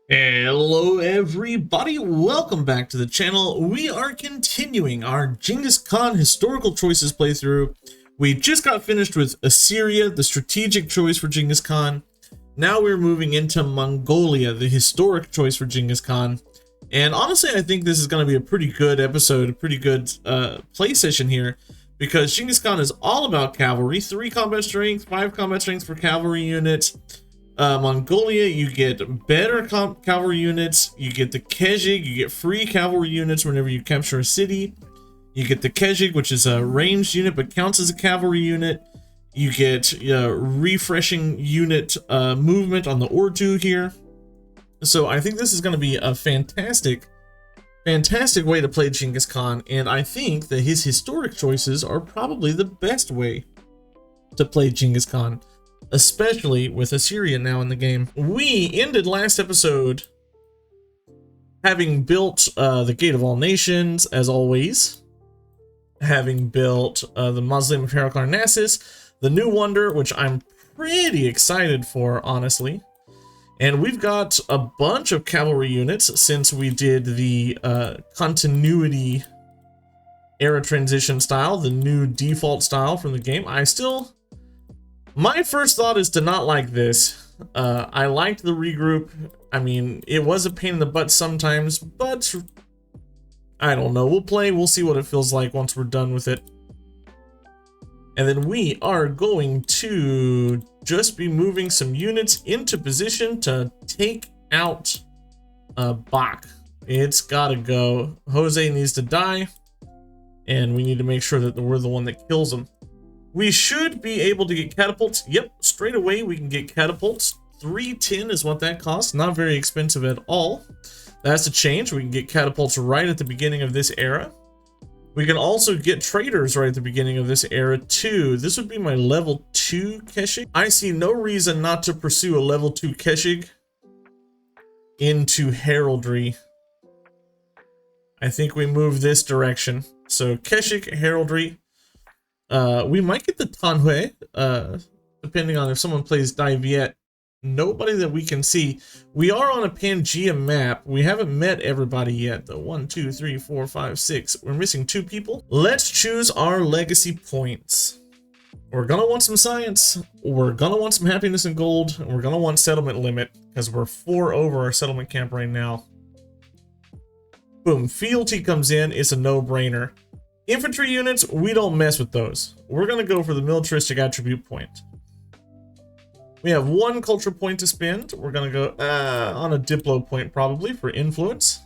Hello everybody, welcome back to the channel. We are continuing our Genghis Khan historical choices playthrough. We just got finished with Assyria, the strategic choice for Genghis Khan. Now we're moving into Mongolia, the historic choice for Genghis Khan. And honestly, I think this is going to be a pretty good episode, a pretty good play session here, because Genghis Khan is all about cavalry, 3 combat strength, 5 combat strength for cavalry units. Mongolia, you get better cavalry units, you get the Kejig, you get free cavalry units whenever you capture a city. You get the Kejig, which is a ranged unit but counts as a cavalry unit. You get refreshing unit movement on the Ordu here. So I think this is going to be a fantastic way to play Genghis Khan, and I think that his historic choices are probably the best way to play Genghis Khan, especially with Assyria now in the game. We ended last episode having built the Gate of All Nations, as always, having built the Mausoleum of Halicarnassus, the new wonder, which I'm pretty excited for, honestly. And we've got a bunch of cavalry units since we did the continuity era transition style, the new default style from the game. My first thought is to not like this. I liked the regroup. I mean, it was a pain in the butt sometimes, but I don't know. We'll see what it feels like once we're done with it. And then we are going to just be moving some units into position to take out Bach. It's gotta go. Jose needs to die, and we need to make sure that we're the one that kills him. We should be able to get catapults. Yep, straight away we can get catapults. 310 is what that costs. Not very expensive at all. That's a change. We can get catapults right at the beginning of this era. We can also get traders right at the beginning of this era too. This would be my level 2 Keshig. I see no reason not to pursue a level 2 Keshig into heraldry. I think we move this direction. So Keshig, heraldry. We might get the Tanhui, depending on if someone plays Dai Viet. Nobody that we can see. We are on a Pangea map. We haven't met everybody yet, though. 1, 2, 3, 4, 5, 6. We're missing 2 people. Let's choose our legacy points. We're gonna want some science. We're gonna want some happiness and gold. And we're gonna want settlement limit, because we're 4 over our settlement camp right now. Boom. Fealty comes in. It's a no-brainer. Infantry units, we don't mess with those. We're going to go for the militaristic attribute point. We have 1 culture point to spend. We're going to go on a diplo point probably for influence.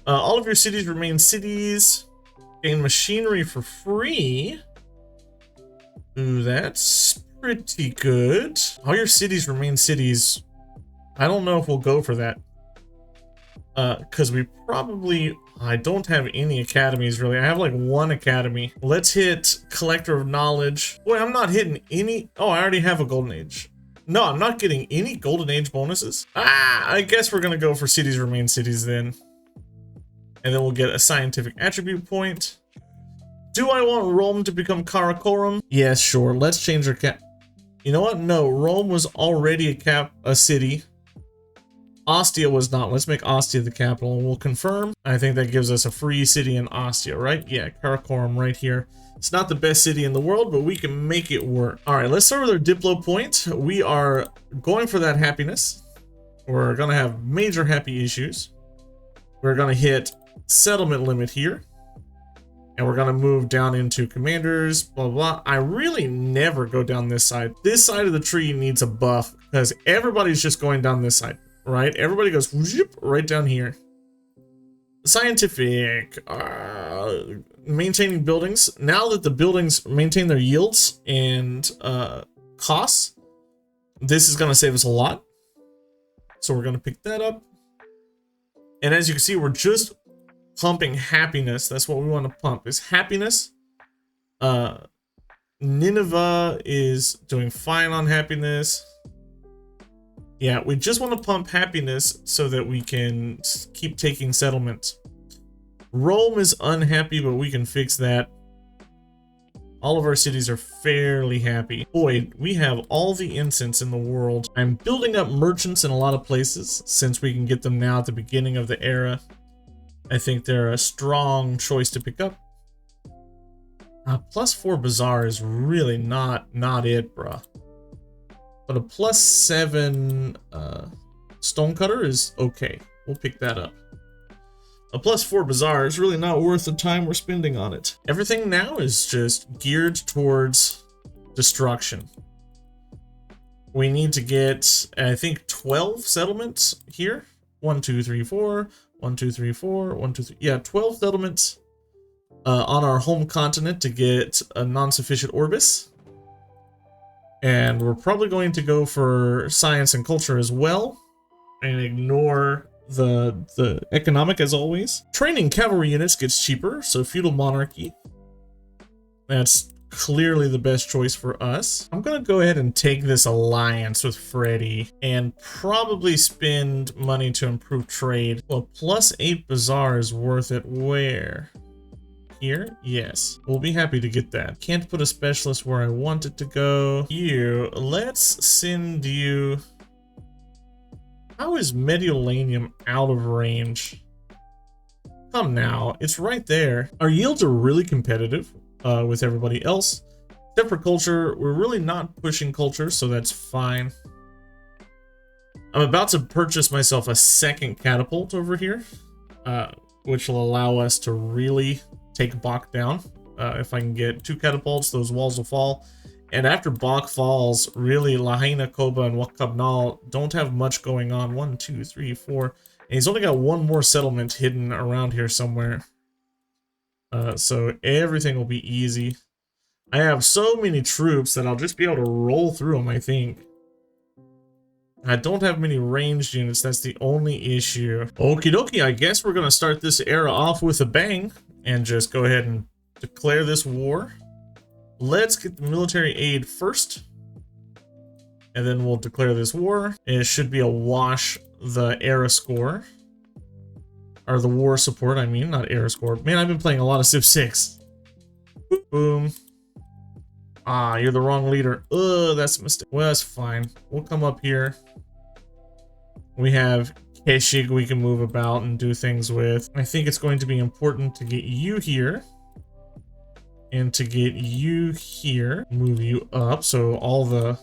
All of your cities remain cities. Gain machinery for free. Ooh, that's pretty good. All your cities remain cities. I don't know if we'll go for that. Because we probably... I don't have any academies, really. I have like 1 academy. Let's hit Collector of Knowledge. Boy, I'm not hitting any... Oh, I already have a Golden Age. No, I'm not getting any Golden Age bonuses. I guess we're going to go for Cities Remain Cities then. And then we'll get a Scientific Attribute point. Do I want Rome to become Karakorum? Yes, sure. Let's change our cap... You know what? No, Rome was already a city. Ostia was not. Let's make Ostia the capital, and we'll confirm. I think that gives us a free city in Ostia, right? Yeah, Karakorum right here. It's not the best city in the world, but we can make it work. All right, let's start with our Diplo point. We are going for that happiness. We're going to have major happy issues. We're going to hit settlement limit here. And we're going to move down into commanders, blah, blah. I really never go down this side. This side of the tree needs a buff because everybody's just going down this side. Right, everybody goes whoop, right down here. Scientific, maintaining buildings. Now that the buildings maintain their yields and costs, this is going to save us a lot. So we're going to pick that up. And as you can see, we're just pumping happiness. That's what we want to pump, is happiness. Nineveh is doing fine on happiness. Yeah, we just want to pump happiness so that we can keep taking settlements. Rome is unhappy, but we can fix that. All of our cities are fairly happy. Boy, we have all the incense in the world. I'm building up merchants in a lot of places since we can get them now at the beginning of the era. I think they're a strong choice to pick up. +4 bazaar is really not it, bruh. But a +7 stonecutter is okay. We'll pick that up. A +4 bazaar is really not worth the time we're spending on it. Everything now is just geared towards destruction. We need to get, I think, 12 settlements here. 1, 2, 3, 4. 1, 2, 3, 4. 1, 2, 3. Yeah, 12 settlements on our home continent to get a non-sufficient orbis. And we're probably going to go for science and culture as well, and ignore the economic as always. Training cavalry units gets cheaper, so feudal monarchy. That's clearly the best choice for us. I'm gonna go ahead and take this alliance with Freddy and probably spend money to improve trade. Well, +8 bazaar is worth it. Where? Here? Yes. We'll be happy to get that. Can't put a specialist where I want it to go. You, let's send you... How is Mediolanium out of range? Come now, it's right there. Our yields are really competitive with everybody else. Except for culture, we're really not pushing culture, so that's fine. I'm about to purchase myself a second catapult over here, which will allow us to really take Bach down. If I can get 2 catapults, those walls will fall. And after Bach falls, really Lahaina, Koba, and Wakabnal don't have much going on. 1, 2, 3, 4. And he's only got 1 more settlement hidden around here somewhere. So everything will be easy. I have so many troops that I'll just be able to roll through them, I think. I don't have many ranged units, that's the only issue. Okie dokie, I guess we're going to start this era off with a bang and just go ahead and declare this war. Let's get the military aid first, and then we'll declare this war. It should be a wash the era score. Or the war support, I mean, not era score. Man, I've been playing a lot of Civ 6. Boom. Ah, you're the wrong leader. Ugh, that's a mistake. Well, that's fine. We'll come up here. We have Keshig we can move about and do things with. I think it's going to be important to get you here. And to get you here, move you up so all the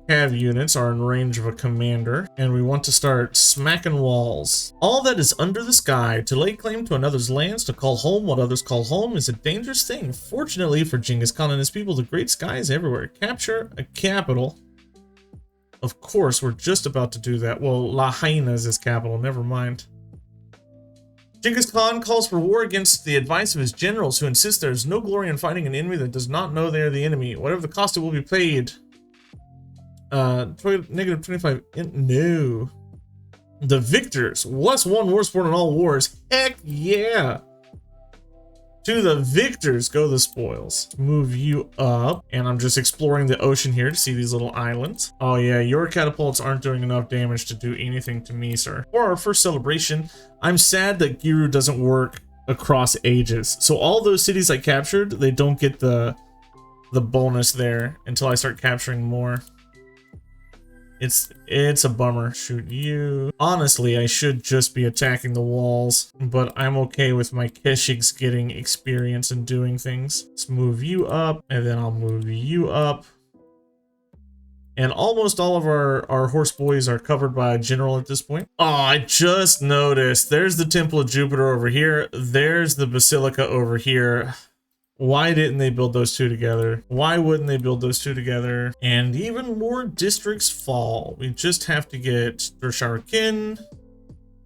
cav units are in range of a commander. And we want to start smacking walls. All that is under the sky, to lay claim to another's lands, to call home what others call home, is a dangerous thing. Fortunately for Genghis Khan and his people, the great sky is everywhere. Capture a capital. Of course, we're just about to do that. Well, Lahaina is his capital, never mind. Genghis Khan calls for war against the advice of his generals, who insist there is no glory in fighting an enemy that does not know they are the enemy. Whatever the cost, it will be paid. -25. No. The victors. +1 war support in all wars. Heck yeah. To the victors go the spoils. Move you up. And I'm just exploring the ocean here to see these little islands. Oh yeah, your catapults aren't doing enough damage to do anything to me, sir. For our first celebration, I'm sad that Giru doesn't work across ages. So all those cities I captured, they don't get the bonus there until I start capturing more. It's a bummer. Shoot you. Honestly, I should just be attacking the walls, but I'm okay with my Keshigs getting experience and doing things. Let's move you up, and then I'll move you up. And almost all of our horse boys are covered by a general at this point. Oh, I just noticed. There's the Temple of Jupiter over here. There's the Basilica over here. Why didn't they build those two together? Why wouldn't they build those two together? And even more districts fall. We just have to get Dersharkin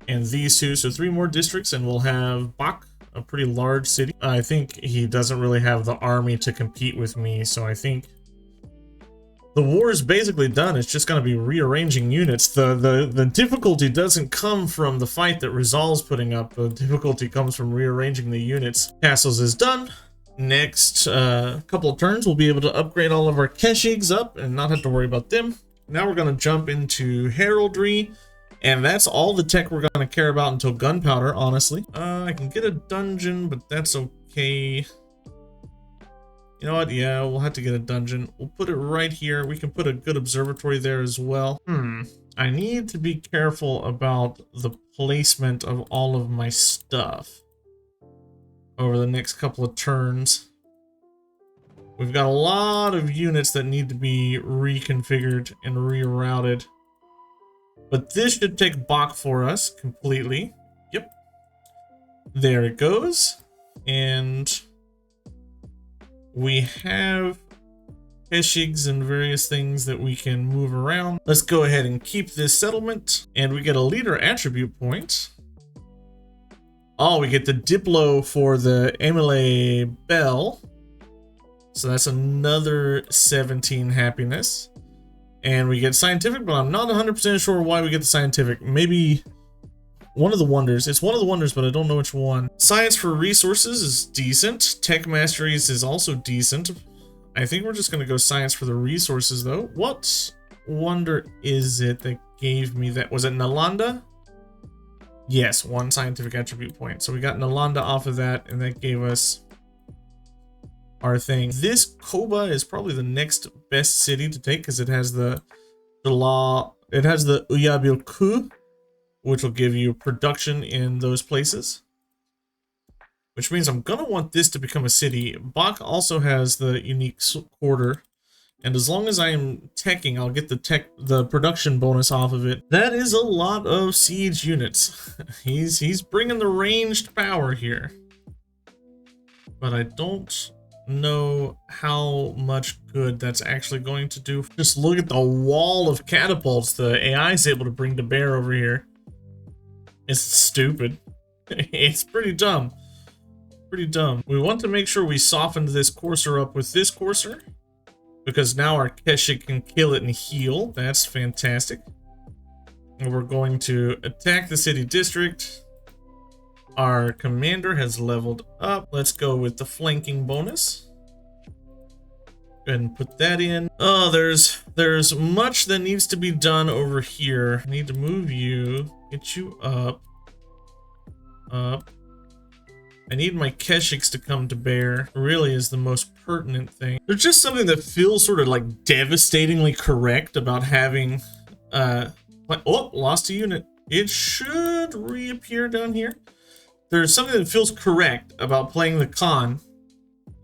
and these two. So 3 more districts and we'll have Bak, a pretty large city. I think he doesn't really have the army to compete with me. So I think the war is basically done. It's just going to be rearranging units. The difficulty doesn't come from the fight that Rizal's putting up. The difficulty comes from rearranging the units. Castles is done. Next couple of turns, we'll be able to upgrade all of our Keshigs up and not have to worry about them. Now we're going to jump into heraldry, and that's all the tech we're going to care about until gunpowder, honestly. I can get a dungeon, but that's okay. You know what? Yeah, we'll have to get a dungeon. We'll put it right here. We can put a good observatory there as well. I need to be careful about the placement of all of my stuff over the next couple of turns. We've got a lot of units that need to be reconfigured and rerouted. But this should take Bach for us completely. Yep. There it goes. And we have Keshigs and various things that we can move around. Let's go ahead and keep this settlement. And we get a leader attribute point. Oh, we get the Diplo for the Emile Bell. So that's another 17 happiness. And we get scientific, but I'm not 100% sure why we get the scientific. Maybe one of the wonders. It's one of the wonders, but I don't know which one. Science for resources is decent. Tech masteries is also decent. I think we're just going to go science for the resources, though. What wonder is it that gave me that? Was it Nalanda? Yes, 1 scientific attribute point. So we got Nalanda off of that, and that gave us our thing. This Koba is probably the next best city to take because it has the law. It has the Uyabilku, which will give you production in those places. Which means I'm gonna want this to become a city. Bach also has the unique quarter, and as long as I am teching, I'll get the production bonus off of it. That is a lot of siege units. he's bringing the ranged power here, but I don't know how much good that's actually going to do. Just look at the wall of catapults the AI is able to bring to bear over here. It's stupid. It's pretty dumb. Pretty dumb. We want to make sure we softened this courser up with this courser, because now our Keshik can kill it and heal. That's fantastic. And we're going to attack the city district. Our commander has leveled up. Let's go with the flanking bonus. Go ahead and put that in. Oh, there's much that needs to be done over here. I need to move you, get you up. I need my Keshiks to come to bear. Really is the most pertinent thing. There's just something that feels sort of like devastatingly correct about having oh, lost a unit. It should reappear down here. There's something that feels correct about playing the Khan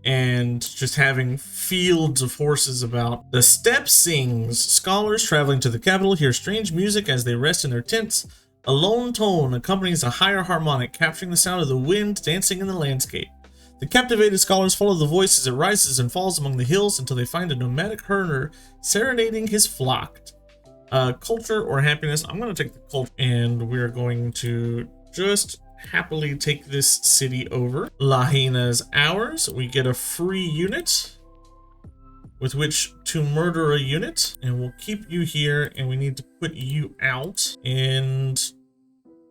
and just having fields of horses about. The steppe sings. Scholars traveling to the capital hear strange music as they rest in their tents. A lone tone accompanies a higher harmonic, capturing the sound of the wind dancing in the landscape. The captivated scholars follow the voice as it rises and falls among the hills until they find a nomadic herder serenading his flock. Culture or happiness? I'm going to take the culture, and we're going to just happily take this city over. Lahaina's ours. We get a free unit with which to murder a unit, and we'll keep you here, and we need to put you out and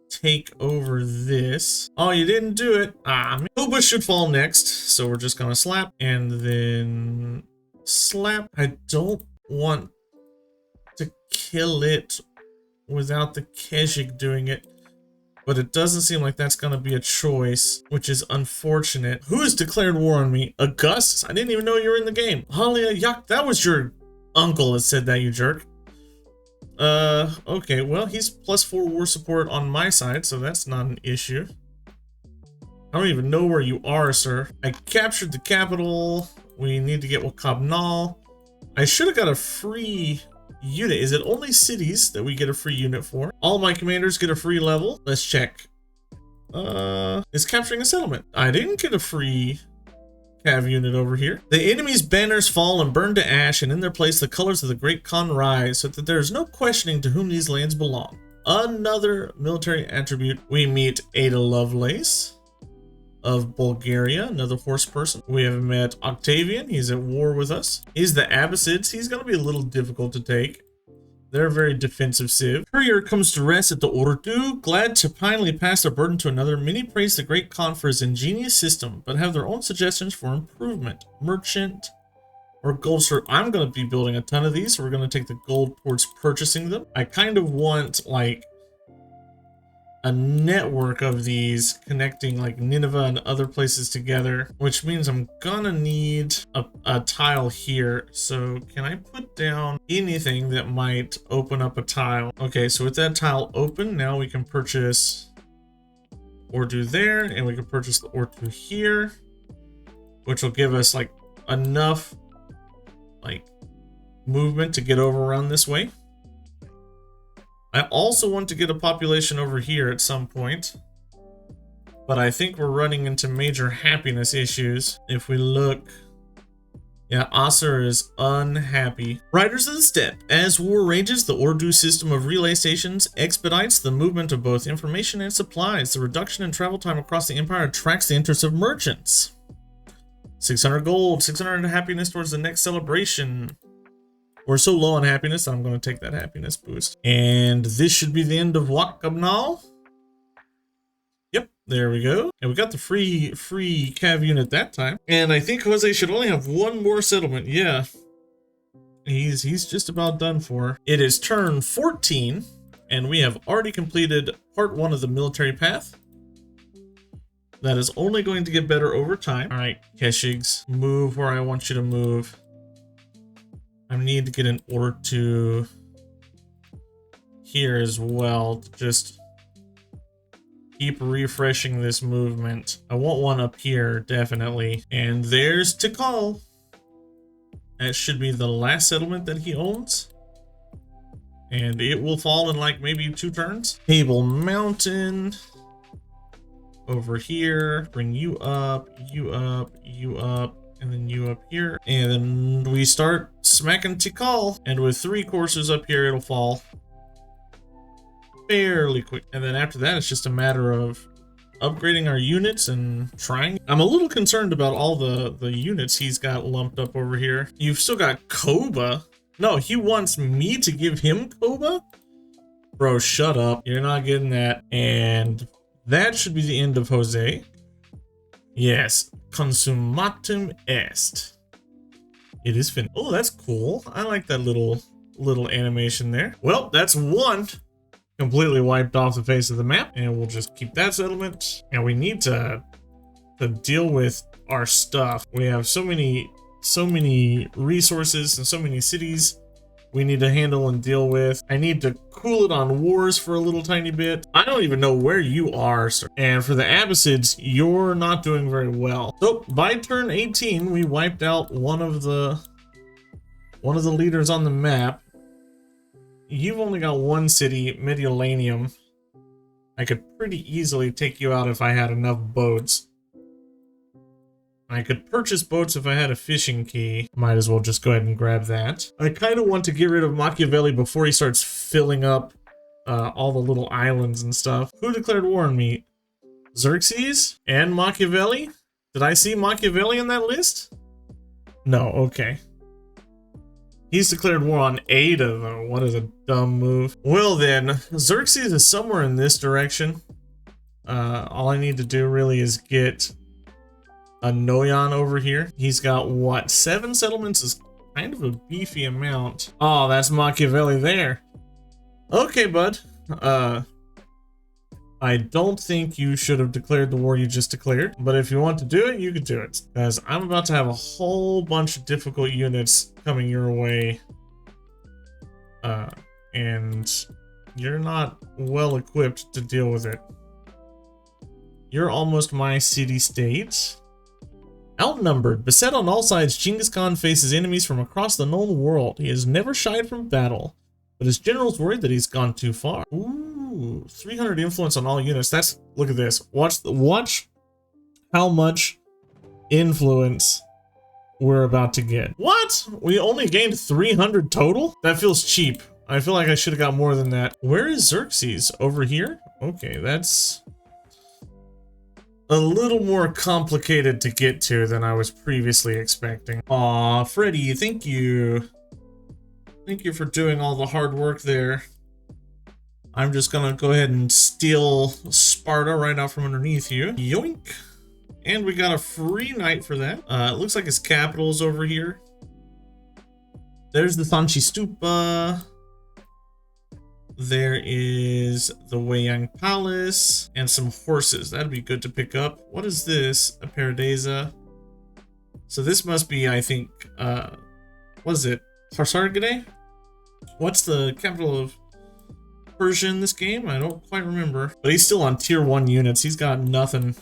take over this. Oh, you didn't do it. Kuba should fall next, so we're just gonna slap and then slap. I don't want to kill it without the Keshik doing it, but it doesn't seem like that's gonna be a choice, which is unfortunate. Who has declared war on me? Augustus? I didn't even know you were in the game. Halia Yak, that was your uncle that said that, you jerk. Okay, well, he's +4 war support on my side, so that's not an issue. I don't even know where you are, sir. I captured the capital. We need to get Wakabnal. I should have got a free unit. Is it only cities that we get a free unit for? All my commanders get a free level. Let's check. It's capturing a settlement. I didn't get a free cav unit over here. The enemy's banners fall and burn to ash, and in their place the colors of the Great Khan rise, so that there is no questioning to whom these lands belong. Another military attribute. We meet Ada Lovelace of Bulgaria, another horse person. We have met Octavian. He's at war with us. He's the Abbasids. He's going to be a little difficult to take. They're a very defensive civ. Courier comes to rest at the Urdu, glad to finally pass their burden to another. Many praise the Great Khan for his ingenious system, but have their own suggestions for improvement. Merchant or gold store. I'm going to be building a ton of these, so we're going to take the gold towards purchasing them. I kind of want, like, a network of these connecting like Nineveh and other places together, which means I'm gonna need a tile here. So can I put down anything that might open up a tile? Okay, so with that tile open, now we can purchase Ordu there, and we can purchase the Ordu here, which will give us like enough like movement to get over around this way. I also want to get a population over here at some point, but I think we're running into major happiness issues. If we look, yeah, Aser is unhappy. Riders of the Steppe. As war rages, the Ordu system of relay stations expedites the movement of both information and supplies. The reduction in travel time across the empire attracts the interest of merchants. 600 gold, 600 happiness towards the next celebration. We're so low on happiness, I'm going to take that happiness boost. And this should be the end of Wakab now. Yep, there we go. And we got the free cav unit that time. And I think Jose should only have one more settlement. Yeah. He's just about done for. It is turn 14, and we have already completed part 1 of the military path. That is only going to get better over time. All right, Keshigs, move where I want you to move. I need to get an order to here as well to just keep refreshing this movement. I want one up here, definitely. And there's Tikal. That should be the last settlement that he owns. And it will fall in like maybe 2 turns. Table Mountain. Over here. Bring you up, you up, you up. And then you up here, and then we start smacking Tikal, and with 3 courses up here, it'll fall fairly quick. And then after that, it's just a matter of upgrading our units and trying. I'm a little concerned about all the units he's got lumped up over here. You've still got Koba. No, he wants me to give him Koba? Bro, shut up. You're not getting that. And that should be the end of Jose. Yes, consumatum est. It is finished. Oh, that's cool. I like that little animation there. Well, that's one completely wiped off the face of the map, and we'll just keep that settlement. And we need to deal with our stuff. We have so many resources and so many cities we need to handle and deal with. I need to cool it on wars for a little tiny bit. I don't even know where you are, sir. And for the Abbasids, you're not doing very well. So by turn 18, we wiped out one of the leaders on the map. You've only got 1 city, Mediolanum. I could pretty easily take you out if I had enough boats. I could purchase boats if I had a fishing key. Might as well just go ahead and grab that. I kind of want to get rid of Machiavelli before he starts filling up all the little islands and stuff. Who declared war on me? Xerxes and Machiavelli? Did I see Machiavelli on that list? No, okay. He's declared war on Ada, though. What is a dumb move. Well then, Xerxes is somewhere in this direction. All I need to do really is get a Noyan over here. He's got what? 7 settlements is kind of a beefy amount. Oh, that's Machiavelli there. Okay, bud. I don't think you should have declared the war you just declared, but if you want to do it, you could do it. Because I'm about to have a whole bunch of difficult units coming your way. And you're not well equipped to deal with it. You're almost my city-state. Outnumbered, beset on all sides, Genghis Khan faces enemies from across the known world. He has never shied from battle, but his generals worried that he's gone too far. Ooh, 300 influence on all units. That's, look at this. Watch how much influence we're about to get. What? We only gained 300 total? That feels cheap. I feel like I should have got more than that. Where is Xerxes? Over here? Okay, that's a little more complicated to get to than I was previously expecting. Aw, Freddy, thank you. Thank you for doing all the hard work there. I'm just gonna go ahead and steal Sparta right out from underneath you. Yoink. And we got a free knight for that. It looks like his capital is over here. There's the Sanchi Stupa. There is the Weiyang Palace and some horses. That'd be good to pick up. What is this? A Paradisa. So this must be, I think, what is it? Pasargadae? What's the capital of Persia in this game? I don't quite remember. But he's still on tier 1 units. He's got nothing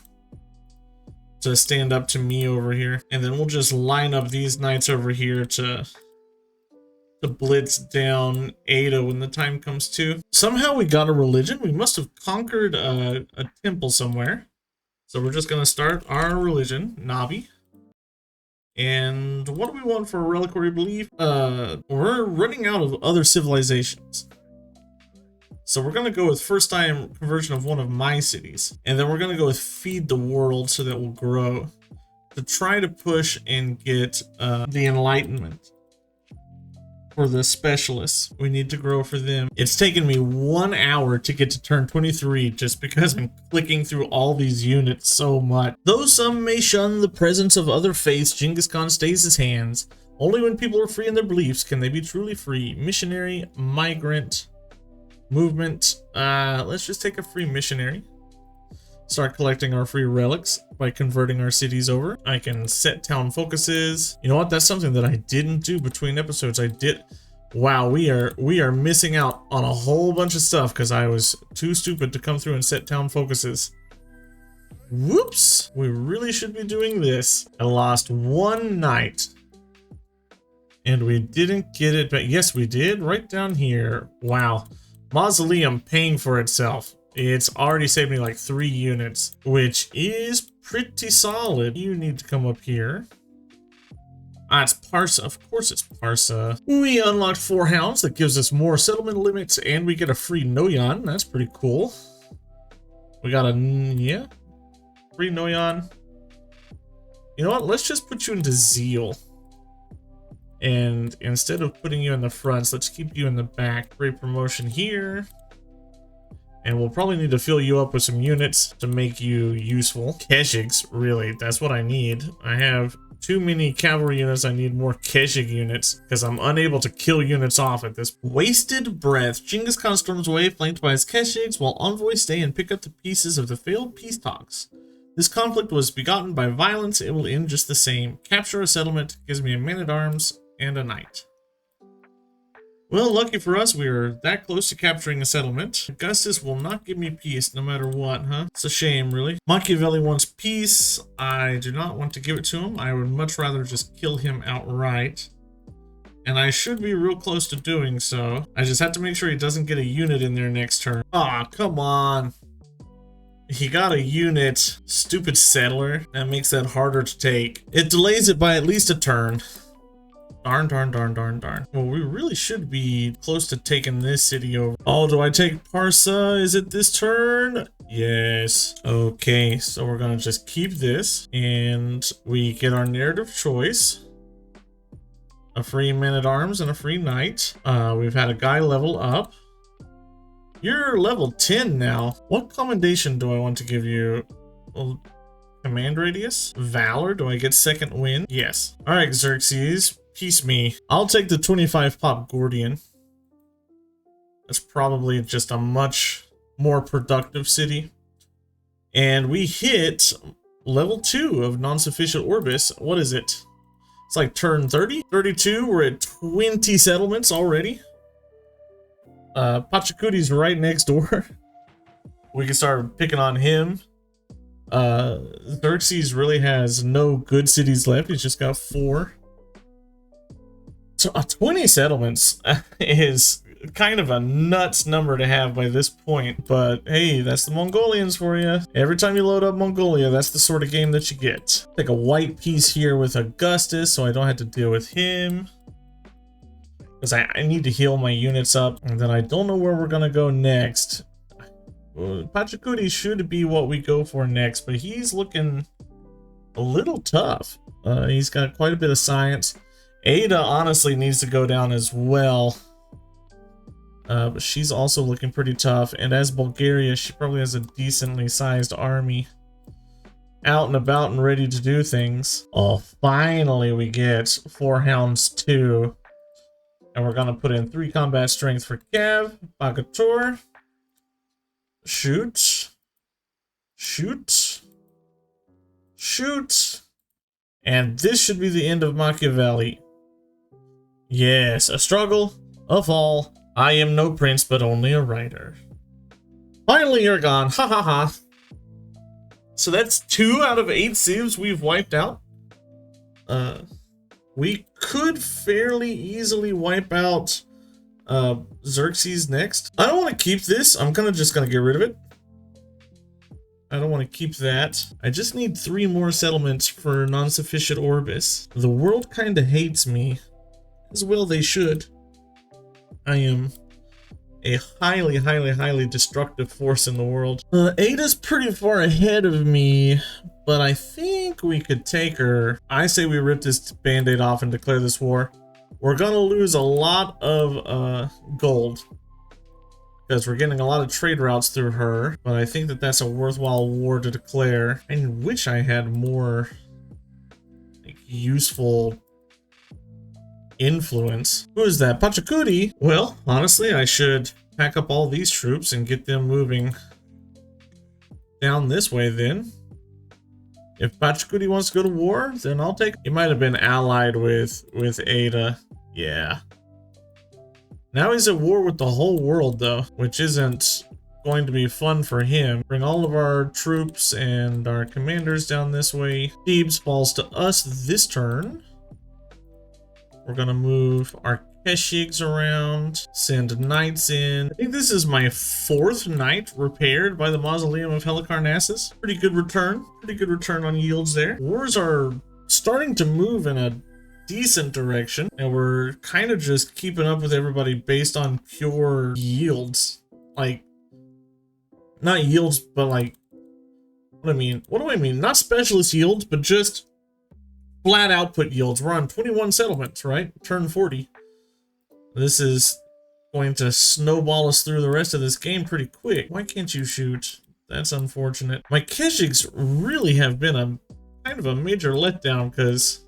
to stand up to me over here. And then we'll just line up these knights over here to blitz down Ada when the time comes to. Somehow we got a religion. We must have conquered a temple somewhere. So we're just gonna start our religion, Navi. And what do we want for a reliquary belief? We're running out of other civilizations. So we're gonna go with first time conversion of one of my cities. And then we're gonna go with feed the world so that we'll grow. To try to push and get the enlightenment. For the specialists, we need to grow for them. It's taken me 1 hour to get to turn 23 just because I'm clicking through all these units so much. Though some may shun the presence of other faiths, Genghis Khan stays his hands. Only when people are free in their beliefs can they be truly free. Missionary, migrant, movement. Let's just take a free missionary. Start collecting our free relics by converting our cities over. I can set town focuses. You know what? That's something that I didn't do between episodes. Wow, we are missing out on a whole bunch of stuff because I was too stupid to come through and set town focuses. Whoops! We really should be doing this. I lost 1 night. And we didn't get it back. Yes, we did. Right down here. Wow. Mausoleum paying for itself. It's already saved me like 3 units, which is pretty solid. You need to come up here. It's Parsa. Of course it's Parsa. We unlocked 4 hounds. That gives us more settlement limits, and we get a free Noyan. That's pretty cool. We got a, free Noyan. You know what? Let's just put you into Zeal. And instead of putting you in the fronts, let's keep you in the back. Great promotion here. And we'll probably need to fill you up with some units to make you useful. Keshigs, really, that's what I need. I have too many cavalry units. I need more Keshig units because I'm unable to kill units off at this. Wasted breath. Genghis Khan storms away, flanked by his Keshigs, while envoys stay and pick up the pieces of the failed peace talks. This conflict was begotten by violence. It will end just the same. Capture a settlement gives me a man-at-arms and a knight. Well, lucky for us, we are that close to capturing a settlement. Augustus will not give me peace no matter what, huh? It's a shame, really. Machiavelli wants peace. I do not want to give it to him. I would much rather just kill him outright. And I should be real close to doing so. I just have to make sure he doesn't get a unit in there next turn. Aw, come on. He got a unit. Stupid settler. That makes that harder to take. It delays it by at least a turn. Darn, darn, darn, darn, darn. Well, we really should be close to taking this city over. Oh, do I take Parsa? Is it this turn? Yes. Okay, so we're gonna just keep this. And we get our narrative choice. A free man-at-arms and a free knight. We've had a guy level up. You're level 10 now. What commendation do I want to give you? Well, command radius? Valor? Do I get second win? Yes. All right, Xerxes. Peace me. I'll take the 25 pop Gordian. That's probably just a much more productive city. And we hit level 2 of non-sufficient Orbis. What is it? It's like turn 30? 32, we're at 20 settlements already. Pachacuti's right next door. We can start picking on him. Xerxes really has no good cities left. He's just got 4. So 20 settlements is kind of a nuts number to have by this point, but hey, that's the Mongolians for you. Every time you load up Mongolia, that's the sort of game that you get. Take a white piece here with Augustus so I don't have to deal with him. Because I need to heal my units up, and then I don't know where we're gonna go next. Pachacuti should be what we go for next, but he's looking a little tough. He's got quite a bit of science. Ada honestly needs to go down as well. But she's also looking pretty tough. And as Bulgaria, she probably has a decently sized army. Out and about and ready to do things. Oh, finally we get 4 hounds too. And we're gonna put in 3 combat strength for Cav, Bagator. Shoot. Shoot. Shoot. And this should be the end of Machiavelli. Yes, a struggle, a fall. I am no prince, but only a writer. Finally, you're gone. Ha ha ha. So that's 2 out of 8 civs we've wiped out. We could fairly easily wipe out Xerxes next. I don't want to keep this. I'm just gonna get rid of it. I don't want to keep that. I just need 3 more settlements for non-sufficient Orbis. The world kind of hates me. As well they should. I am a highly destructive force in the world. Ada's pretty far ahead of me, but I think we could take her. I say we rip this band-aid off and declare this war. We're gonna lose a lot of gold, because we're getting a lot of trade routes through her, but I think that that's a worthwhile war to declare. I wish I had more like, useful influence. Who is that? Pachacuti? Well, honestly, I should pack up all these troops and get them moving down this way then. If Pachacuti wants to go to war, then I'll take... He might have been allied with Ada. Yeah. Now he's at war with the whole world, though, which isn't going to be fun for him. Bring all of our troops and our commanders down this way. Thebes falls to us this turn. We're gonna move our Keshigs around, send knights in. I think this is my 4th knight repaired by the Mausoleum of Halicarnassus. Pretty good return on yields there. Wars are starting to move in a decent direction, and we're kind of just keeping up with everybody based on pure yields. Like, not yields, but like, what do I mean? Not specialist yields, but just flat output yields. We're on 21 settlements, right? Turn 40. This is going to snowball us through the rest of this game pretty quick. Why can't you shoot? That's unfortunate. My Keshigs really have been a kind of a major letdown because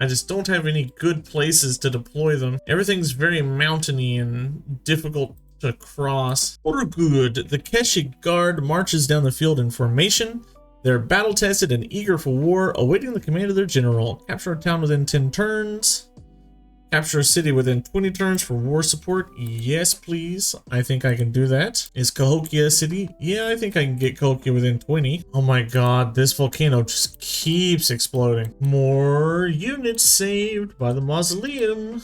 I just don't have any good places to deploy them. Everything's very mountainy and difficult to cross. Order good. The Keshig Guard marches down the field in formation. They're battle-tested and eager for war, awaiting the command of their general. Capture a town within 10 turns. Capture a city within 20 turns for war support. Yes, please. I think I can do that. Is Cahokia a city? Yeah, I think I can get Cahokia within 20. Oh my god, this volcano just keeps exploding. More units saved by the Mausoleum.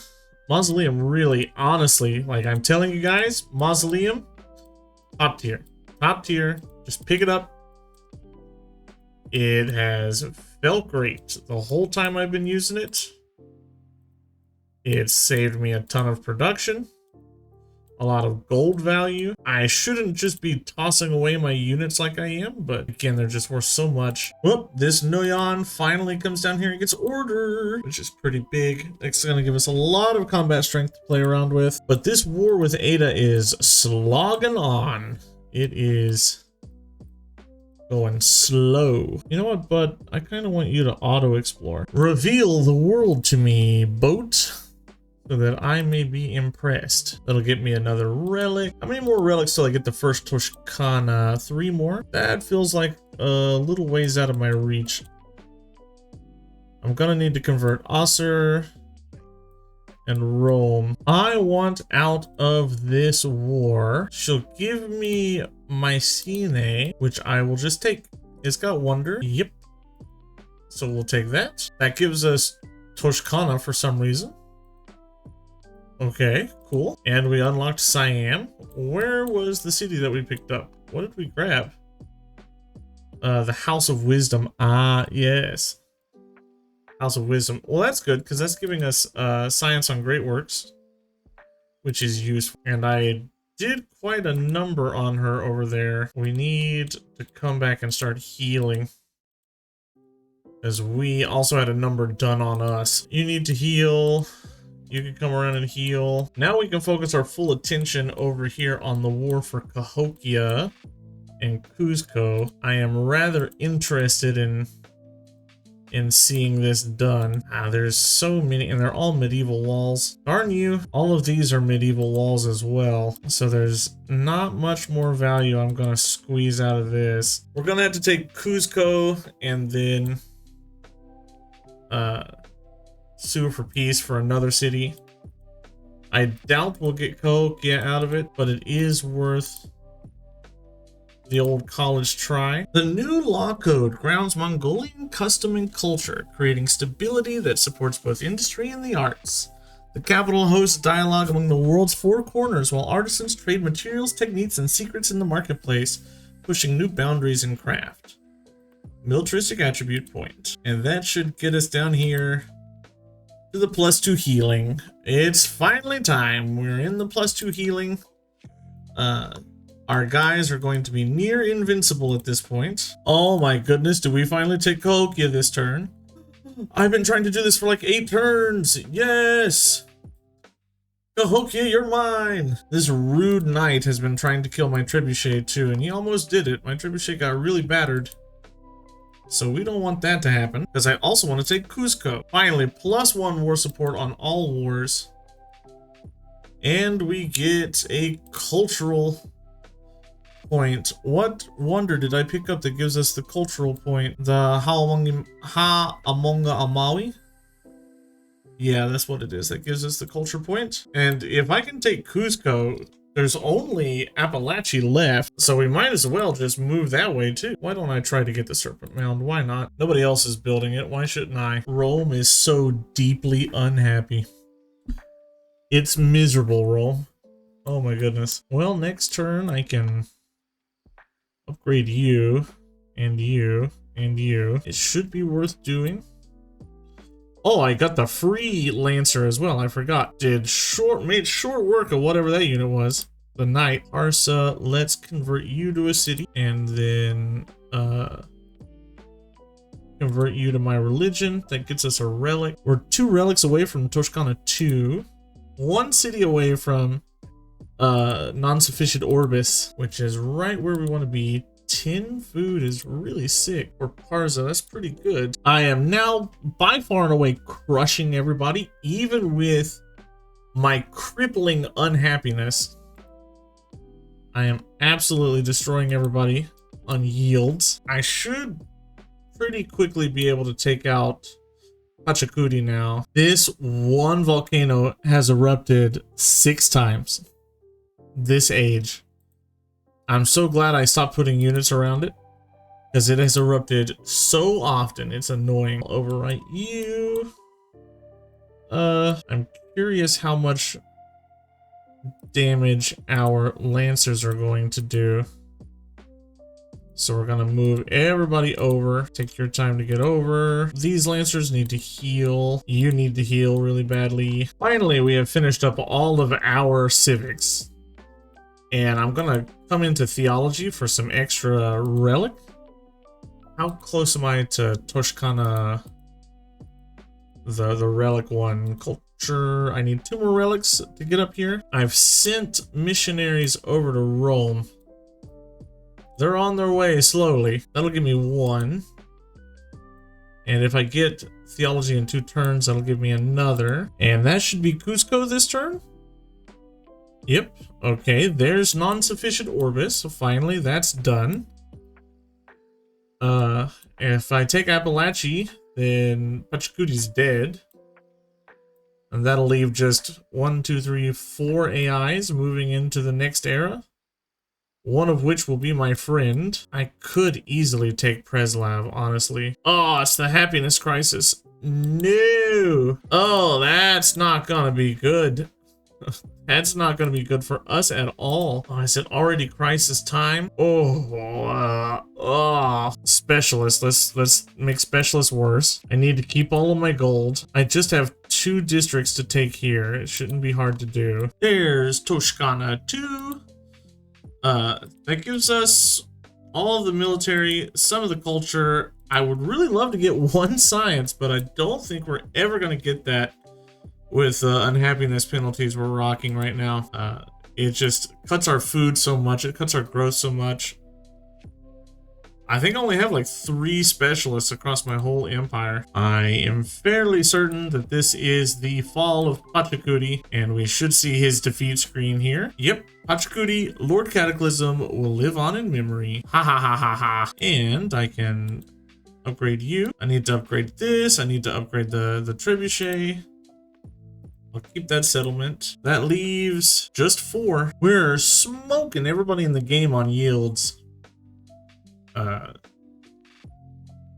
Mausoleum really, honestly, like I'm telling you guys, Mausoleum, top tier. Top tier. Just pick it up. It has felt great the whole time I've been using it. It's saved me a ton of production, a lot of gold value. I shouldn't just be tossing away my units like I am, but again, they're just worth so much. Well, this Noyon finally comes down here and gets order, which is pretty big. It's going to give us a lot of combat strength to play around with. But this war with Ada is slogging on. It is going slow. You know what, bud? I kind of want you to auto-explore. Reveal the world to me, boat, so that I may be impressed. That'll get me another relic. How many more relics till I get the first Toscana? 3 more? That feels like a little ways out of my reach. I'm gonna need to convert Osser and Rome. I want out of this war. She'll give me Mycenae, which I will just take. It's got wonder. Yep. So we'll take that. That gives us Toscana for some reason. Okay, cool. And we unlocked Siam. Where was the city that we picked up? What did we grab? The House of Wisdom. Ah, yes. House of Wisdom. Well, that's good, because that's giving us science on great works, which is useful. And I did quite a number on her over there. We need to come back and start healing, as we also had a number done on us. You need to heal. You can come around and heal. Now we can focus our full attention over here on the war for Cahokia and Cuzco. I am rather interested in in seeing this done. There's so many, and they're all medieval walls. Darn you, all of these are medieval walls as well. So there's not much more value I'm gonna squeeze out of this. We're gonna have to take Cuzco and then sue for peace for another city. I doubt we'll get Cahokia out of it, but it is worth the old college try. The new law code grounds Mongolian custom and culture, creating stability that supports both industry and the arts. The capital hosts dialogue among the world's four corners, while artisans trade materials, techniques, and secrets in the marketplace, pushing new boundaries in craft. Militaristic attribute point. And that should get us down here to the +2 healing. It's finally time. We're in the +2 healing. Our guys are going to be near invincible at this point. Oh my goodness, do we finally take Cahokia this turn? I've been trying to do this for like 8 turns. Yes! Cahokia, you're mine! This rude knight has been trying to kill my trebuchet too, and he almost did it. My trebuchet got really battered. So we don't want that to happen, because I also want to take Cuzco. Finally, +1 war support on all wars. And we get a cultural point. What wonder did I pick up that gives us the cultural point? The Ha'amonga Amawi? Yeah, that's what it is. That gives us the culture point. And if I can take Cuzco, there's only Appalachia left, so we might as well just move that way too. Why don't I try to get the Serpent Mound? Why not? Nobody else is building it. Why shouldn't I? Rome is so deeply unhappy. It's miserable, Rome. Oh my goodness. Well, next turn I can upgrade you, and you, and you. It should be worth doing. Oh, I got the free Lancer as well. I forgot. Made short work of whatever that unit was. The Knight. Arsa, let's convert you to a city, and then convert you to my religion. That gets us a relic. We're 2 relics away from Toscana 2. 1 city away from non-sufficient Orbis, which is right where we want to be. 10 food is really sick for Parza. That's pretty good. I am now by far and away crushing everybody, even with my crippling unhappiness. I am absolutely destroying everybody on yields. I should pretty quickly be able to take out Pachacudi now. This one volcano has erupted 6 times this age. I'm so glad I stopped putting units around it, because it has erupted so often. It's annoying. I'll overwrite you. I'm curious how much damage our Lancers are going to do. So we're gonna move everybody over. Take your time to get over. These Lancers need to heal. You need to heal really badly. Finally, we have finished up all of our civics. And I'm gonna come into theology for some extra relic. How close am I to Toscana? The relic one. Culture. I need 2 more relics to get up here. I've sent missionaries over to Rome. They're on their way slowly. That'll give me 1. And if I get theology in 2 turns, that'll give me another. And that should be Cuzco this turn. Yep. Okay, there's non-sufficient Orbis, so finally that's done. If I take Appalachia, then Pachacudi's dead. And that'll leave just 1, 2, 3, 4 AIs moving into the next era. One of which will be my friend. I could easily take Preslav, honestly. Oh, it's the happiness crisis. No! Oh, that's not gonna be good. That's not going to be good for us at all. Oh, is it already crisis time? Specialist. Let's make specialist worse. I need to keep all of my gold. I just have 2 districts to take here. It shouldn't be hard to do. There's Toscana 2. That gives us all of the military, some of the culture. I would really love to get 1 science, but I don't think we're ever going to get that with unhappiness penalties we're rocking right now. It just cuts our food so much. It cuts our growth so much. I think I only have like 3 specialists across my whole empire. I am fairly certain that this is the fall of Pachacudi, and we should see his defeat screen here. Yep, Pachacudi, Lord Cataclysm, will live on in memory. Ha ha ha ha ha. And I can upgrade you. I need to upgrade this. I need to upgrade the trebuchet. I'll keep that settlement. That leaves just 4. We're smoking everybody in the game on yields.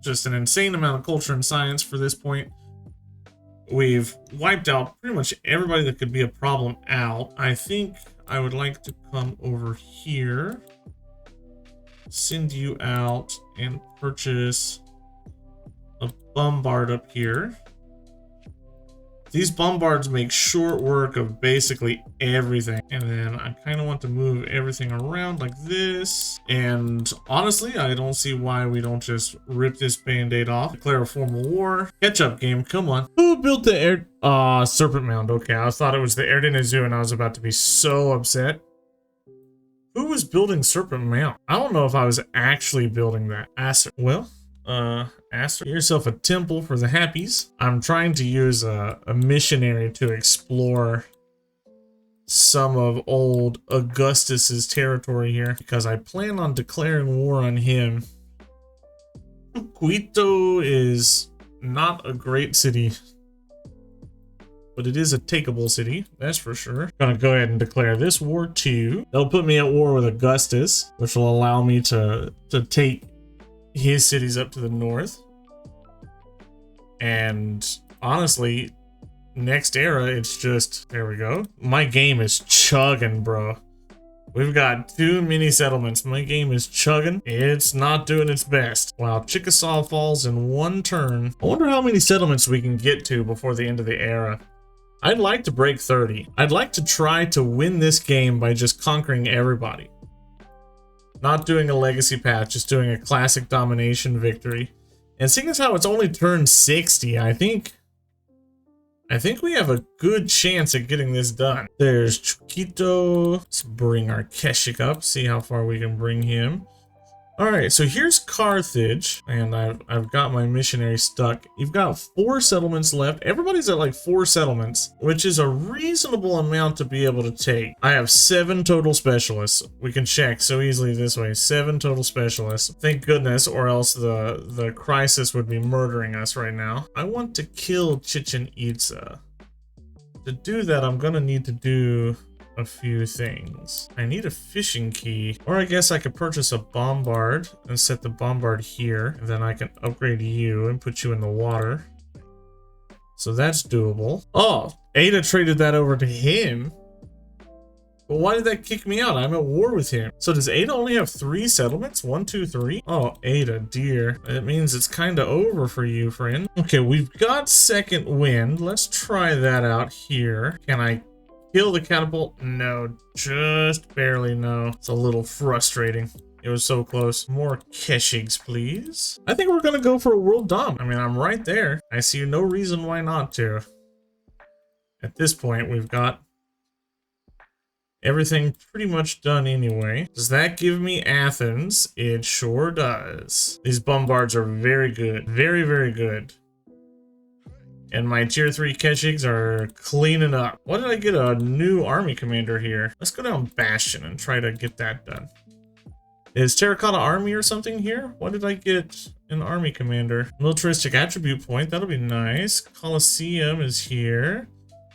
Just an insane amount of culture and science for this point. We've wiped out pretty much everybody that could be a problem out. I think I would like to come over here, send you out, and purchase a bombard up here. These bombards make short work of basically everything. And then I kind of want to move everything around like this. And honestly, I don't see why we don't just rip this band-aid off. Declare a formal war. Catch up, game. Come on. Who built the air... Serpent Mound. Okay, I thought it was the Erdene Zoo and I was about to be so upset. Who was building Serpent Mound? I don't know if I was actually building that. Well... Aster, get yourself a temple for the happies. I'm trying to use a missionary to explore some of old Augustus's territory here because I plan on declaring war on him. Quito is not a great city, but it is a takeable city, that's for sure. Gonna go ahead and declare this war too. That'll put me at war with Augustus, which will allow me to take his cities up to the north. And honestly, next era, it's just, there we go. My game is chugging, bro. We've got too many settlements. My game is chugging. It's not doing its best. Wow, Chickasaw falls in 1 turn. I wonder how many settlements we can get to before the end of the era. I'd like to break 30. I'd like to try to win this game by just conquering everybody. Not doing a legacy path, just doing a classic domination victory. And seeing as how it's only turn 60, I think we have a good chance at getting this done. There's Chuquito. Let's bring our Keshik up, see how far we can bring him. All right, so here's Carthage, and I've got my missionary stuck. You've got 4 settlements left. Everybody's at like 4 settlements, which is a reasonable amount to be able to take. I have 7 total specialists. We can check so easily this way. 7 total specialists. Thank goodness, or else the crisis would be murdering us right now. I want to kill Chichen Itza. To do that, I'm gonna need to do a few things. I need a fishing key, or I guess I could purchase a bombard and set the bombard here, and then I can upgrade you and put you in the water. So that's doable. Oh, Ada traded that over to him. But why did that kick me out? I'm at war with him. So does Ada only have 3 settlements? 1, 2, 3? Oh, Ada, dear. It means it's kind of over for you, friend. Okay, we've got second wind. Let's try that out here. Can I kill the catapult? No, just barely no. It's a little frustrating. It was so close. More Keshigs, please. I think we're gonna go for a world dom. I mean, I'm right there. I see no reason why not to. At this point, we've got everything pretty much done anyway. Does that give me Athens? It sure does. These bombards are very good. Very, very good. And my tier 3 Keshigs are cleaning up. Why did I get a new army commander here? Let's go down Bastion and try to get that done. Is Terracotta Army or something here? Why did I get an army commander? Militaristic attribute point, that'll be nice. Colosseum is here.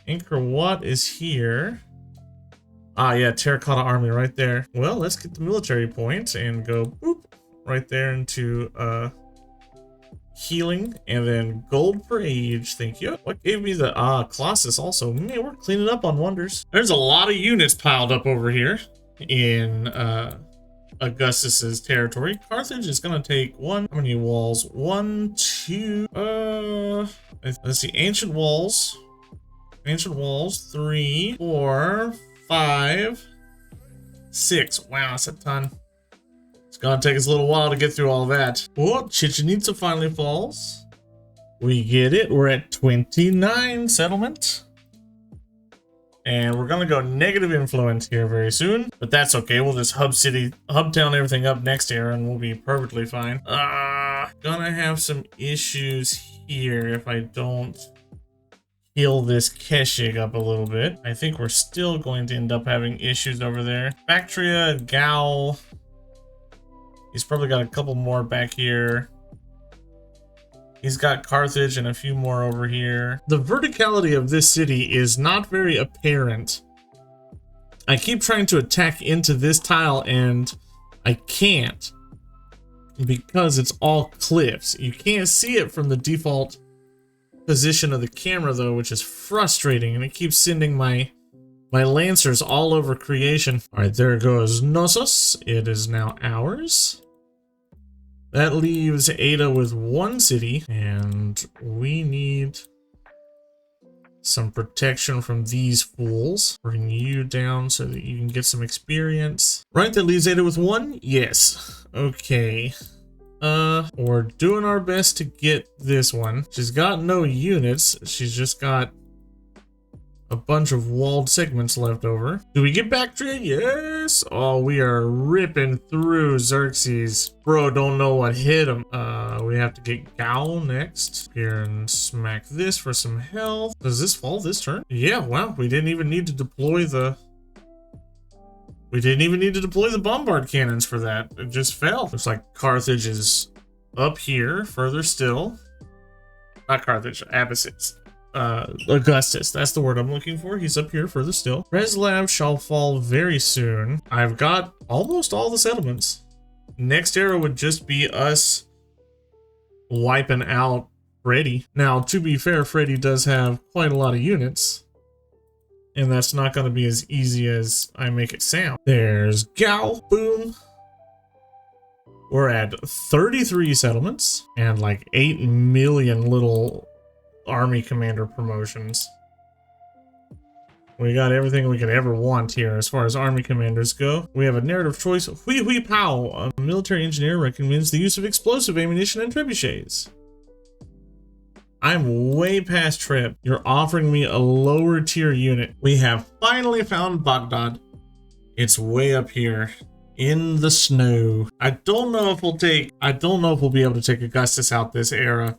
Angkor Wat is here. Ah, yeah, Terracotta Army right there. Well, let's get the military point and go boop right there into healing, and then gold per age. Thank you. What gave me the Colossus also? Man, we're cleaning up on wonders. There's a lot of units piled up over here in Augustus's territory. Carthage is gonna take how many walls? 1, 2, let's see, ancient walls, 3, 4, 5, 6. Wow, that's a ton. It's gonna take us a little while to get through all that. Oh, Chichen Itza finally falls. We get it. We're at 29 settlement. And we're gonna go negative influence here very soon, but that's okay. We'll just hub town everything up next era and we'll be perfectly fine. Gonna have some issues here if I don't heal this Keshig up a little bit. I think we're still going to end up having issues over there. Bactria, Gal. He's probably got a couple more back here. He's got Carthage and a few more over here. The verticality of this city is not very apparent. I keep trying to attack into this tile and I can't because it's all cliffs. You can't see it from the default position of the camera though, which is frustrating, and it keeps sending my lancers all over creation. All right, there goes Knossos. It is now ours. That leaves Ada with one city, and we need some protection from these fools. Bring you down so that you can get some experience. Right, that leaves Ada with one? Yes. Okay. We're doing our best to get this one. She's got no units. She's just got a bunch of walled segments left over. Do we get Bactria? Yes. Oh, we are ripping through Xerxes. Bro, don't know what hit him. We have to get Gal next. Here and smack this for some health. Does this fall this turn? Yeah, wow. We didn't even need to deploy the... We didn't even need to deploy the bombard cannons for that. It just fell. Looks like Carthage is up here, further still. Not Carthage, Abbassids. Augustus, that's the word I'm looking for. He's up here further still. Reslav shall fall very soon. I've got almost all the settlements. Next era would just be us wiping out Freddy. Now, to be fair, Freddy does have quite a lot of units, and that's not going to be as easy as I make it sound. There's Gal. Boom. We're at 33 settlements and like 8 million little army commander promotions. We got everything we could ever want here as far as army commanders go. We have a narrative choice. Hui Hui Pao, a military engineer, recommends the use of explosive ammunition and trebuchets. I'm way past trip. You're offering me a lower tier unit. We have finally found Baghdad. It's way up here in the snow. I don't know if we'll be able to take Augustus out this era.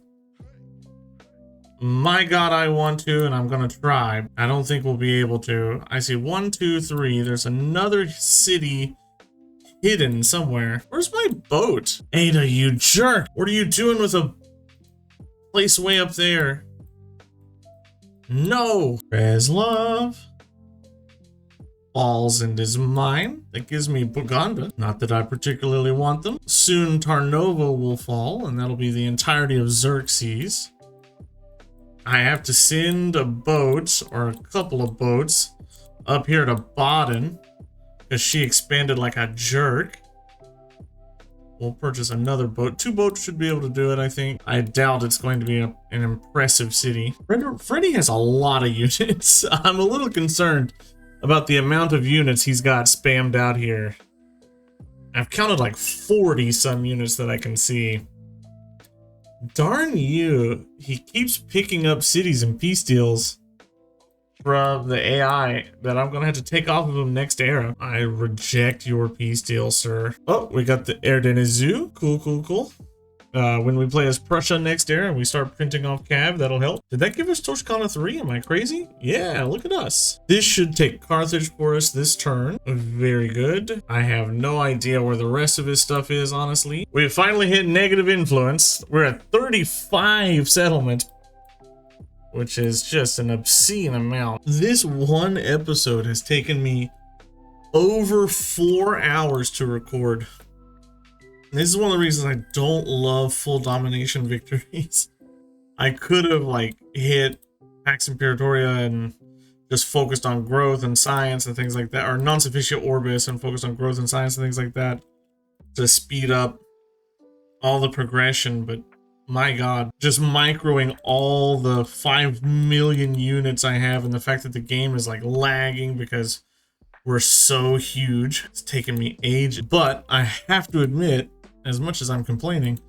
My God, I want to, and I'm gonna try. I don't think we'll be able to. I see 1, 2, 3. There's another city hidden somewhere. Where's my boat? Ada, you jerk. What are you doing with a place way up there? No. Reslav falls and is mine. That gives me Buganda. Not that I particularly want them. Soon Tarnova will fall, and that'll be the entirety of Xerxes. I have to send a boat, or a couple of boats, up here to Baden, because she expanded like a jerk. We'll purchase another boat. 2 boats should be able to do it, I think. I doubt it's going to be an impressive city. Freddy has a lot of units. I'm a little concerned about the amount of units he's got spammed out here. I've counted like 40 some units that I can see. Darn you, he keeps picking up cities and peace deals from the AI that I'm gonna have to take off of him next era. I reject your peace deal, sir. Oh, we got the Erdenizu. Cool, cool, cool. When we play as Prussia next era and we start printing off Cav, that'll help. Did that give us Toshkana 3? Am I crazy? Yeah, look at us. This should take Carthage for us this turn. Very good. I have no idea where the rest of his stuff is, honestly. We finally hit negative influence. We're at 35 settlements, which is just an obscene amount. This one episode has taken me over 4 hours to record. This is one of the reasons I don't love full domination victories. I could have like hit Pax Imperatoria and just focused on growth and science and things like that, or non-sufficient orbis and focused on growth and science and things like that to speed up all the progression, but my God, just microing all the 5 million units I have and the fact that the game is like lagging because we're so huge. It's taken me ages, but I have to admit, as much as I'm complaining,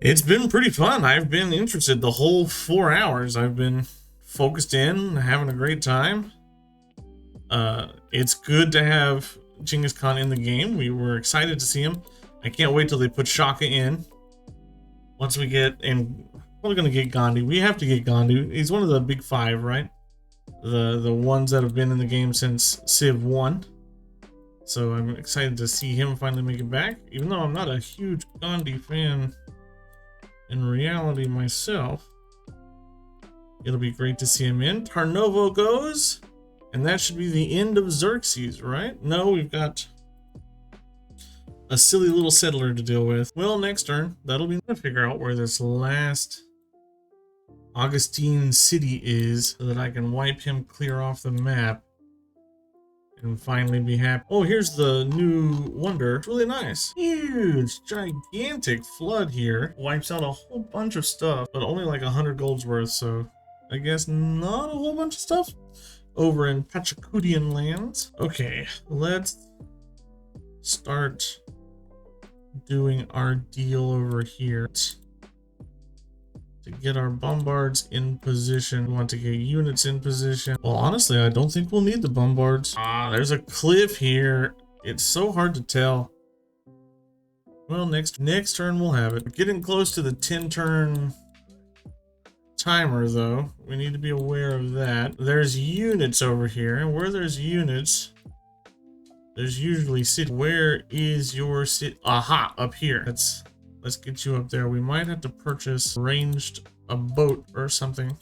it's been pretty fun. I've been interested the whole 4 hours. I've been focused in, having a great time. It's good to have Genghis Khan in the game. We were excited to see him. I can't wait till they put Shaka in. Once we get, and we're gonna get Gandhi. We have to get Gandhi. He's one of the big five, right? The ones that have been in the game since Civ 1. So I'm excited to see him finally make it back, even though I'm not a huge Gandhi fan in reality myself. It'll be great to see him in. Tarnovo goes, and that should be the end of Xerxes, right? No, we've got a silly little settler to deal with. Well, next turn, that'll be to figure out where this last Augustine city is so that I can wipe him clear off the map and finally be happy. Oh, here's the new wonder. It's really nice. Huge, gigantic flood here. Wipes out a whole bunch of stuff, but only like 100 gold's worth, so I guess not a whole bunch of stuff over in Pachacutian lands. Okay, let's start doing our deal over here. To get our bombards in position, we want to get units in position. Well, honestly, I don't think we'll need the bombards. Ah, there's a cliff here. It's so hard to tell. Well, next turn we'll have it. We're getting close to the 10-turn timer, though. We need to be aware of that. There's units over here, and where there's units, there's usually city. Where is your city? Aha, up here. Let's get you up there. We might have to purchase a boat or something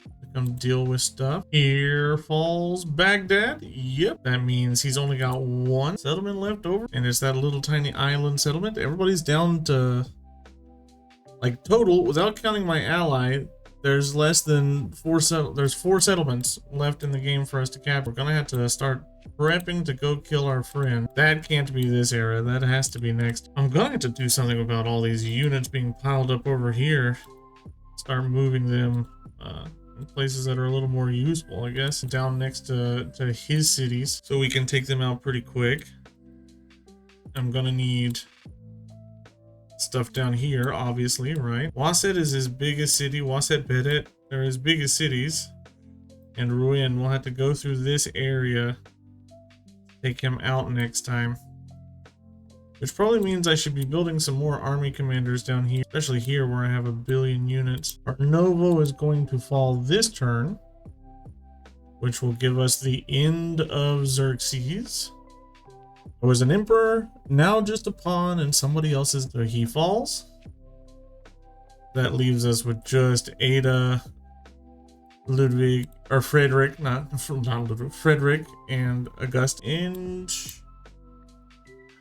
to come deal with stuff. Here falls Baghdad. Yep, that means he's only got one settlement left over, and it's that little tiny island settlement. Everybody's down to, like, total, without counting my ally, there's less than there's 4 settlements left in the game for us to capture. We're gonna have to start prepping to go kill our friend. That can't be this era. That has to be next. I'm gonna have to do something about all these units being piled up over here. Start moving them in places that are a little more useful, I guess. Down next to his cities, so we can take them out pretty quick. I'm gonna need stuff down here, obviously, right? Waset is his biggest city. Waset Beret are his biggest cities. And Ruin will have to go through this area. Take him out next time. Which probably means I should be building some more army commanders down here, especially here where I have 1 billion units. Arnovo is going to fall this turn, which will give us the end of Xerxes. I was an emperor, now just a pawn and somebody else's. So he falls. That leaves us with just Ada, Ludwig, or Frederick, not Ludwig, Frederick and Augustus. And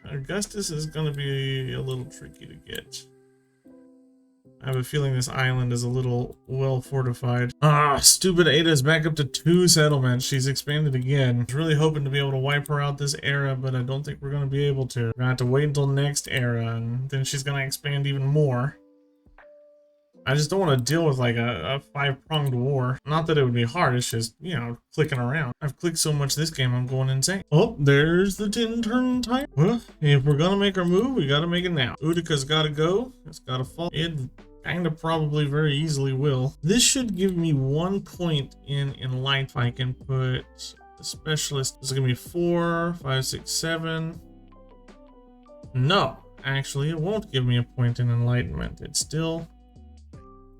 Augustus is going to be a little tricky to get. I have a feeling this island is a little well fortified. Ah, stupid Ada is back up to 2 settlements. She's expanded again. I was really hoping to be able to wipe her out this era, but I don't think we're going to be able to. We're going to have to wait until next era, and then she's going to expand even more. I just don't want to deal with like a 5-pronged war. Not that it would be hard, it's just, you know, clicking around. I've clicked so much this game, I'm going insane. Oh, there's the 10-turn time. Well, if we're gonna make our move, we gotta make it now. Udica's gotta go. It's gotta fall. It kind of probably very easily will. This should give me 1 point in light if I can put the specialist. This is gonna be 4, 5, 6, 7. No, actually, it won't give me a point in enlightenment. It's still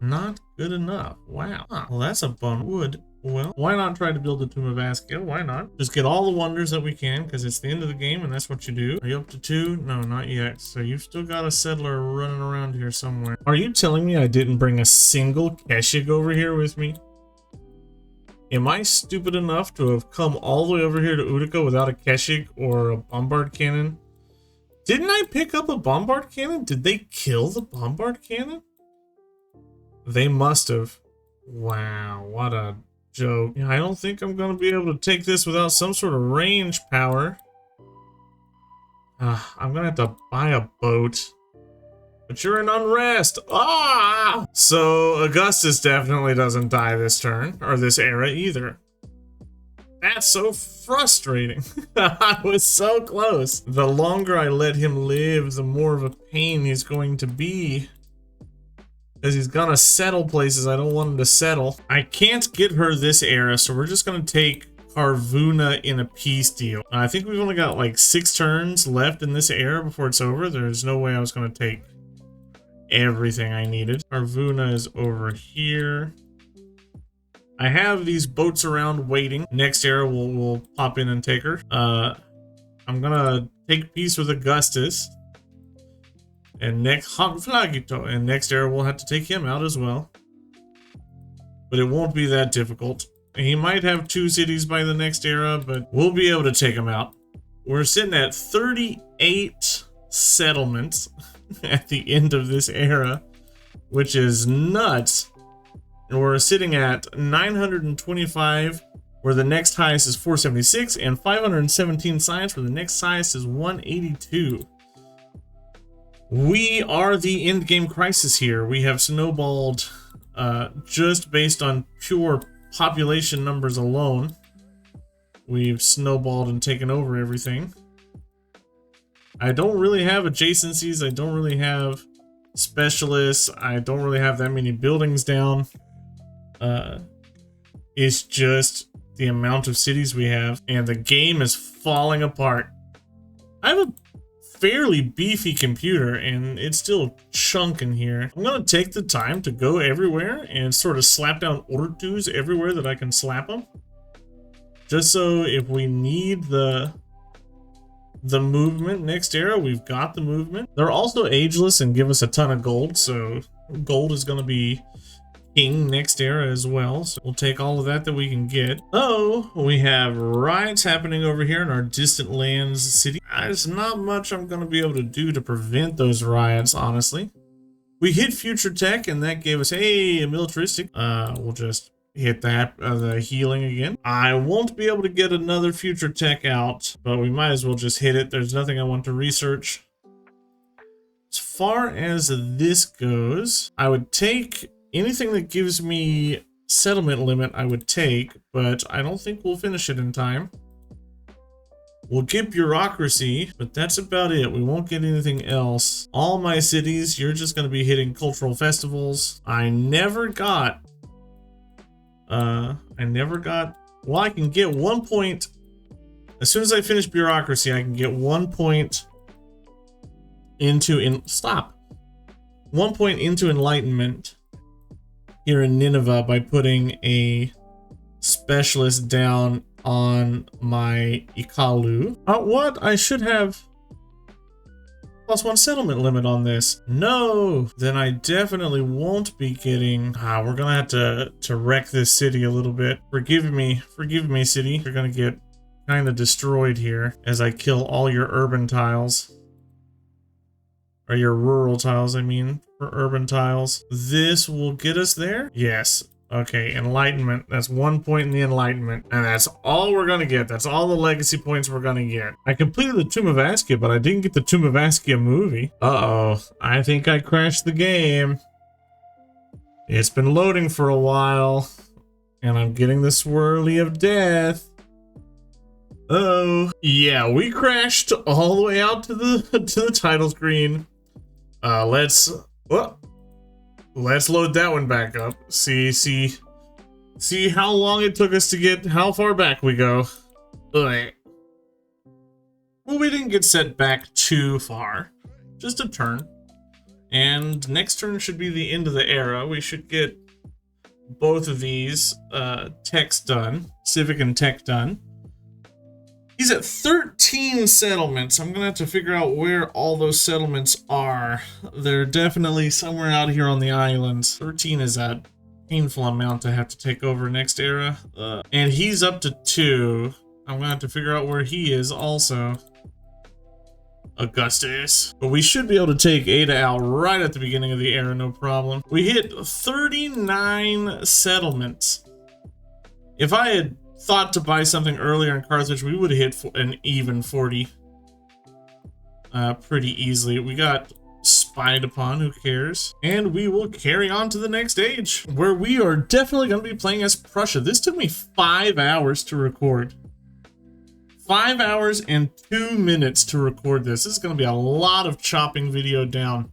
not good enough. Wow. Well, that's a bum. Wood. Well, why not try to build a Tomb of Askil? Why not? Just get all the wonders that we can, because it's the end of the game, and that's what you do. Are you up to 2? No, not yet. So you've still got a settler running around here somewhere. Are you telling me I didn't bring a single Keshik over here with me? Am I stupid enough to have come all the way over here to Utica without a Keshik or a bombard cannon? Didn't I pick up a bombard cannon? Did they kill the bombard cannon? They must have. Wow, what a joke. Yeah, I don't think I'm going to be able to take this without some sort of range power. I'm going to have to buy a boat. But you're in unrest. Ah! So Augustus definitely doesn't die this turn, or this era either. That's so frustrating. I was so close. The longer I let him live, the more of a pain he's going to be. Because he's gonna settle places I don't want him to settle. I can't get her this era, so we're just gonna take Carvuna in a peace deal. I think we've only got like 6 turns left in this era before it's over. There's no way I was gonna take everything I needed. Carvuna is over here. I have these boats around waiting. Next era we'll pop in and take her. I'm gonna take peace with Augustus. And next Flagito. And next era we'll have to take him out as well. But it won't be that difficult. He might have 2 cities by the next era, but we'll be able to take him out. We're sitting at 38 settlements at the end of this era, which is nuts. And we're sitting at 925, where the next highest is 476, and 517 science, where the next highest is 182. We are the end game crisis here. We have snowballed just based on pure population numbers alone. We've snowballed and taken over everything. I don't really have adjacencies. I don't really have specialists. I don't really have that many buildings down. It's just the amount of cities we have, and the game is falling apart. I have a fairly beefy computer, and it's still chunking here. I'm gonna take the time to go everywhere and sort of slap down order 2s everywhere that I can slap them. Just so if we need the movement next era, we've got the movement. They're also ageless and give us a ton of gold, so gold is gonna be king next era as well, so we'll take all of that we can get. Oh, we have riots happening over here in our distant lands city. There's not much I'm going to be able to do to prevent those riots, honestly. We hit future tech, and that gave us, hey, a militaristic. We'll just hit that, the healing again. I won't be able to get another future tech out, but we might as well just hit it. There's nothing I want to research. As far as this goes, I would take anything that gives me settlement limit, I would take, but I don't think we'll finish it in time. We'll get bureaucracy, but that's about it. We won't get anything else. All my cities, you're just going to be hitting cultural festivals. I never got, well, I can get 1 point. As soon as I finish bureaucracy, I can get 1 point into, 1 point into enlightenment here in Nineveh by putting a specialist down on my Ikalu. What? I should have +1 settlement limit on this. No, then I definitely won't be getting. We're gonna have to wreck this city a little bit. Forgive me, city. You're gonna get kind of destroyed here as I kill all your urban tiles. Or your rural tiles, I mean, for urban tiles. This will get us there? Yes. Okay, enlightenment. That's 1 point in the enlightenment. And that's all we're gonna get. That's all the legacy points we're gonna get. I completed the Tomb of Askia, but I didn't get the Tomb of Askia movie. Uh-oh. I think I crashed the game. It's been loading for a while. And I'm getting the swirly of death. Uh-oh. Yeah, we crashed all the way out to the title screen. Let's load that one back up. See how long it took us to get how far back we go. Alright. Well, we didn't get set back too far. Just a turn. And next turn should be the end of the era. We should get both of these techs done. Civic and tech done. He's at 13 settlements. I'm gonna have to figure out where all those settlements are. They're definitely somewhere out here on the islands. 13 is a painful amount to have to take over next era. And he's up to 2. I'm gonna have to figure out where he is also. Augustus. But we should be able to take Ada out right at the beginning of the era, no problem. We hit 39 settlements. If I had thought to buy something earlier in Carthage, we would have hit an even 40 pretty easily. We got spied upon, who cares? And we will carry on to the next age, where we are definitely going to be playing as Prussia. This took me 5 hours to record. 5 hours and 2 minutes to record this. This is going to be a lot of chopping video down.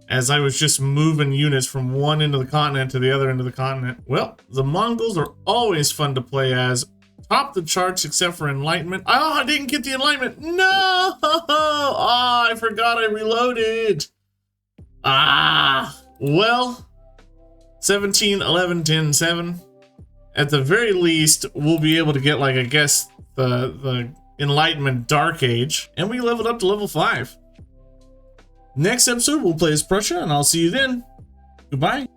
as I was just moving units from one end of the continent to the other end of the continent. Well, the Mongols are always fun to play as. Top the charts except for Enlightenment. Oh, I didn't get the Enlightenment. No! Oh, I forgot I reloaded. Ah, well, 17, 11, 10, 7. At the very least, we'll be able to get, like, I guess, the Enlightenment Dark Age. And we leveled up to level 5. Next episode, we'll play as Prussia, and I'll see you then. Goodbye.